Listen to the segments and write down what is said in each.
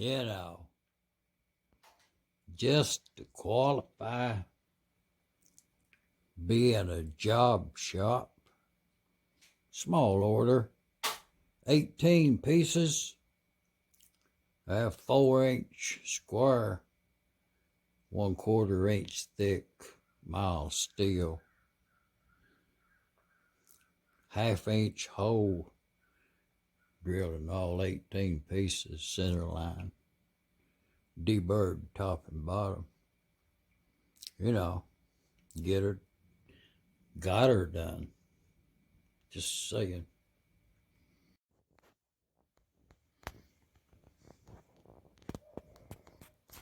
you know, just to qualify, be in a job shop, small order, 18 pieces, a 4-inch square, 1/4 inch thick, mild steel, 1/2 inch hole drilled in all 18 pieces, center line, deburred top and bottom. You know, got her done. Just saying.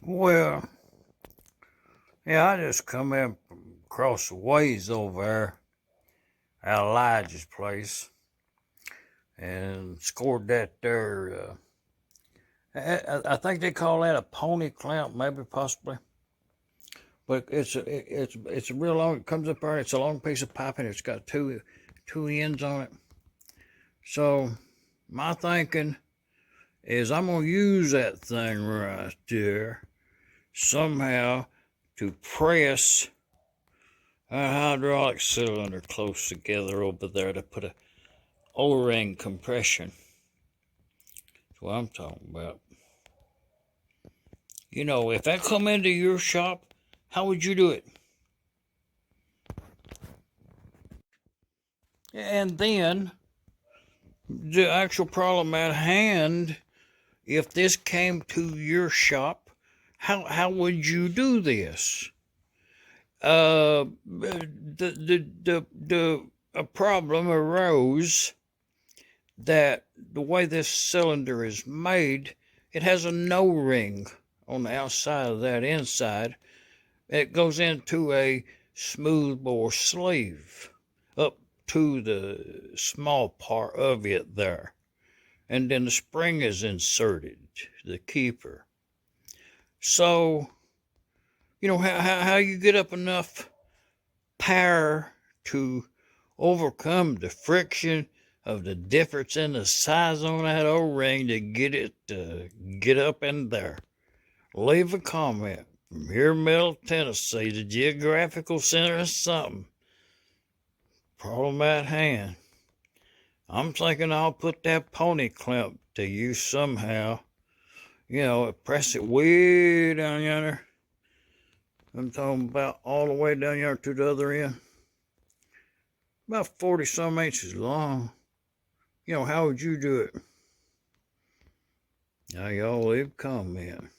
Well, yeah, I just come in from across the ways over there at Elijah's place and scored that there. I think they call that a pony clamp, maybe possibly. But it's a real long. It comes up there. It's a long piece of pipe and it's got two ends on it. So my thinking is I'm gonna use that thing right there somehow to press a hydraulic cylinder close together over there to put a O-ring compression. That's what I'm talking about. You know, if I come into your shop, how would you do it? And then the actual problem at hand, if this came to your shop, how would you do this? A problem arose that the way this cylinder is made, it has a no ring on the outside of that inside. It goes into a smoothbore sleeve up to the small part of it there. And then the spring is inserted, the keeper. So, you know, how you get up enough power to overcome the friction of the difference in the size on that O-ring to get it to get up in there. Leave a comment. From here, Middle Tennessee, the geographical center of something. Problem at hand. I'm thinking I'll put that pony clamp to use somehow. You know, press it way down yonder. I'm talking about all the way down yonder to the other end. About 40 some inches long. You know, how would you do it? Now y'all leave a comment.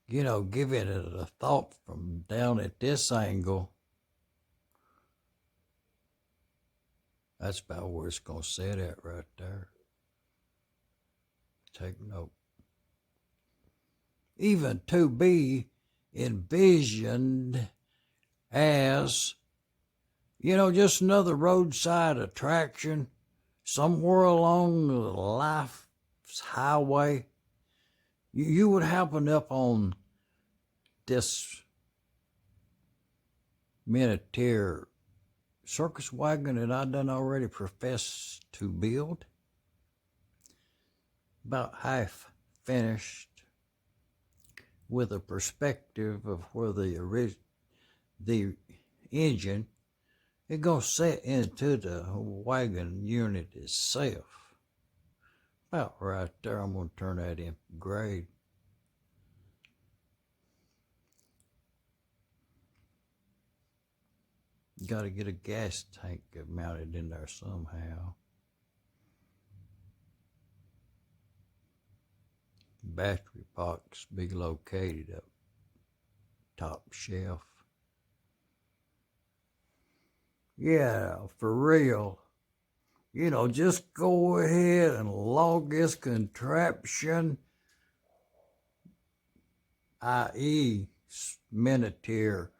You know, giving it a thought from down at this angle, that's about where it's going to sit at right there. Take note. Even to be envisioned as, you know, just another roadside attraction somewhere along the life's highway. You would happen up on this miniature circus wagon that I done already professed to build. About half finished, with a perspective of where the engine is going to set into the wagon unit itself. About right there, I'm going to turn that in for grade. Got to get a gas tank mounted in there somehow. Battery box be located up top shelf. Yeah, for real. You know, just go ahead and log this contraption, i.e. miniature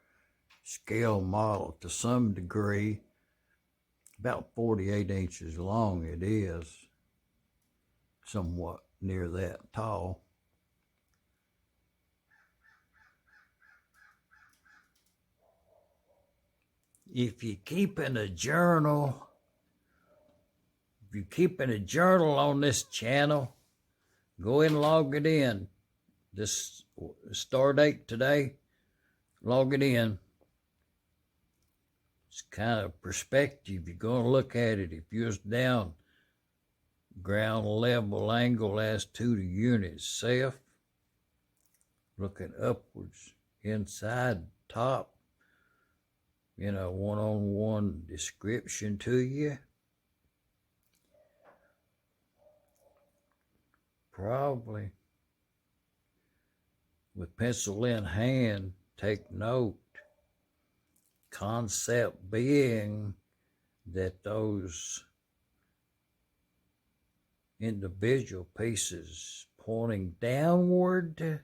scale model to some degree, about 48 inches long it is, somewhat near that tall. If you're keeping a journal on this channel, Go ahead and log it in. This star date today, log it in. It's kind of perspective. You're going to look at it. If you're down ground level angle as to the unit itself, looking upwards, inside, top, one-on-one description to you. Probably with pencil in hand, take note. Concept being that those individual pieces pointing downward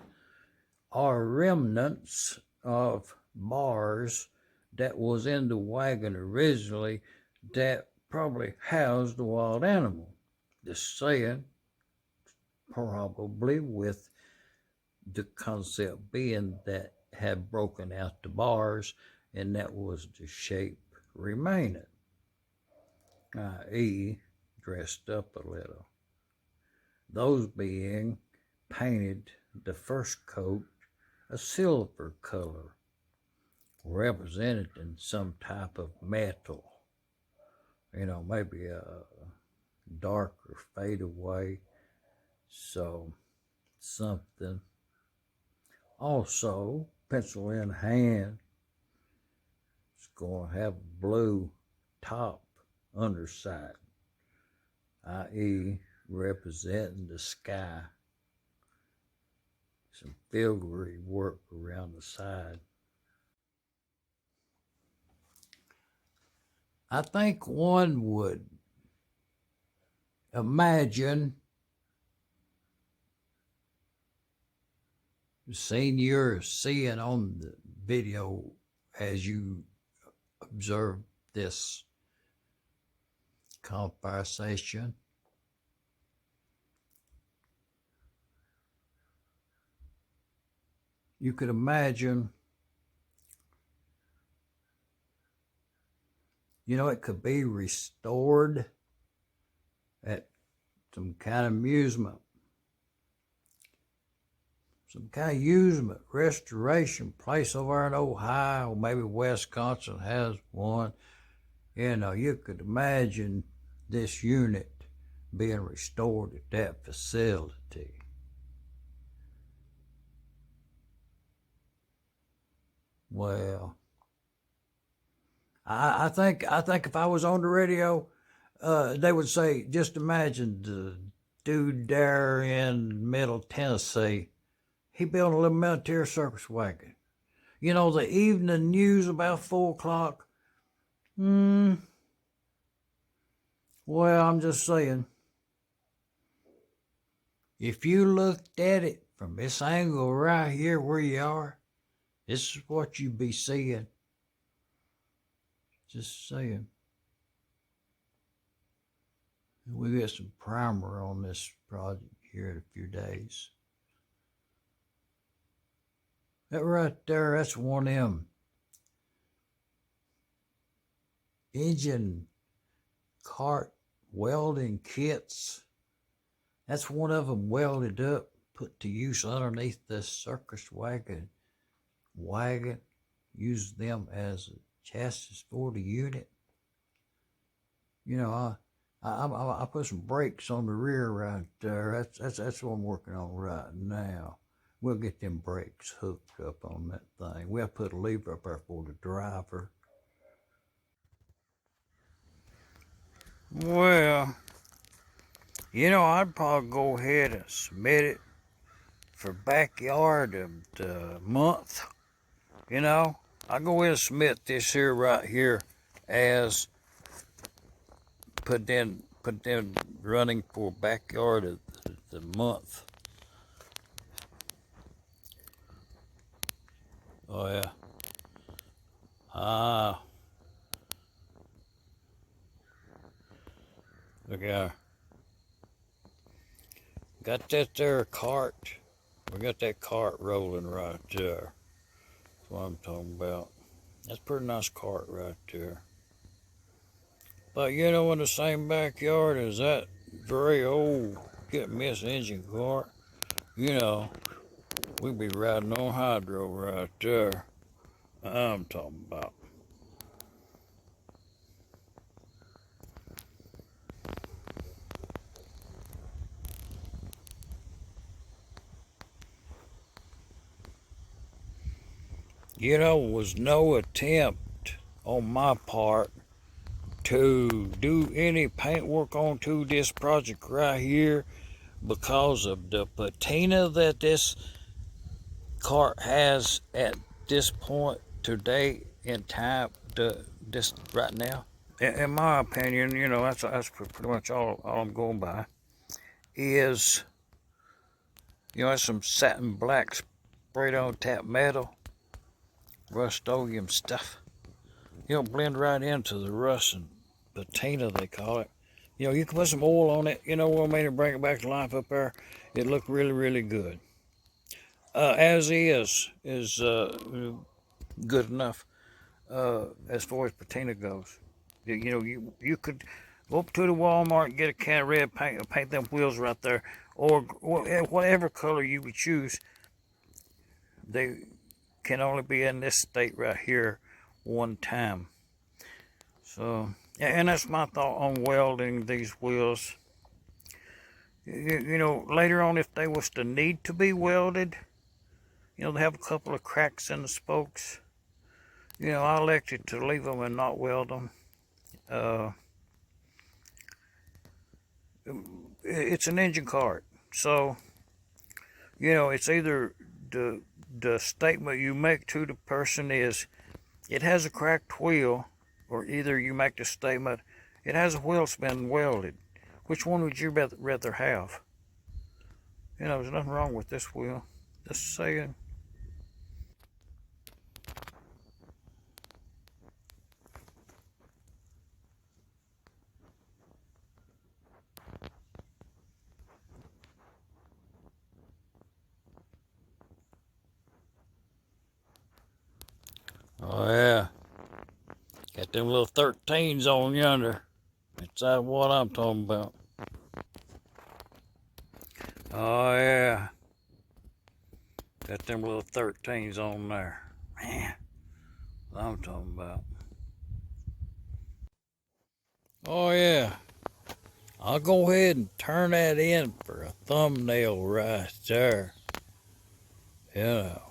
are remnants of bars that was in the wagon originally that probably housed the wild animal. Just saying, probably with the concept being that had broken out the bars and that was the shape remaining, i.e. dressed up a little. Those being painted the first coat a silver color, represented in some type of metal, maybe a darker fade away, so something. Also, pencil in hand, it's going to have a blue top underside, i.e. representing the sky. Some filigree work around the side. I think one would imagine the scene you're seeing on the video as you observe this conversation. You could imagine, it could be restored at some kind of amusement, restoration place over in Ohio, maybe Wisconsin has one. You could imagine this unit being restored at that facility. Well, I think if I was on the radio, they would say, just imagine the dude there in Middle Tennessee. He built a little military circus wagon. The evening news about 4 o'clock. Well, I'm just saying, if you looked at it from this angle right here where you are, this is what you'd be seeing. Just saying. We get some primer on this project here in a few days. That right there, that's one of them engine cart welding kits. That's one of them welded up, put to use underneath this circus wagon. Use them as a chassis for the unit. I put some brakes on the rear right there. That's what I'm working on right now. We'll get them brakes hooked up on that thing. We'll put a lever up there for the driver. Well, I'd probably go ahead and submit it for backyard of the month. I'll go ahead and submit this here right here as put in running for backyard of the month. Oh yeah. Look at her. Got that there cart. We got that cart rolling right there. That's what I'm talking about. That's a pretty nice cart right there. But in the same backyard as that very old Get me this engine cart. You know, we'd be riding on hydro right there. I'm talking about. You know, was no attempt on my part to do any paintwork onto this project right here because of the patina that this cart has at this point today in time, this right now. In my opinion, you know, that's pretty much all I'm going by. Is, you know, that's some satin black sprayed on tap metal, Rust-Oleum stuff. You know, blend right into the rust and patina, they call it. You know, you can put some oil on it, you know what I mean, and bring it back to life up there. It looked really, really good. As is good enough as far as patina goes. You know, you could go up to the Walmart and get a can of red paint and paint them wheels right there, or whatever color you would choose. They can only be in this state right here one time. So, and that's my thought on welding these wheels. You know, later on, if they was to need to be welded, you know, they have a couple of cracks in the spokes. You know, I elected to leave them and not weld them. It's an engine cart, so you know, it's either the statement you make to the person is it has a cracked wheel, or either you make the statement it has a wheel that's been welded. Which one would you rather have? You know, there's nothing wrong with this wheel. Just saying. Oh yeah, got them little 13s on yonder. That's what I'm talking about. Oh yeah, got them little 13s on there. Man, what I'm talking about. Oh yeah, I'll go ahead and turn that in for a thumbnail right there. You know.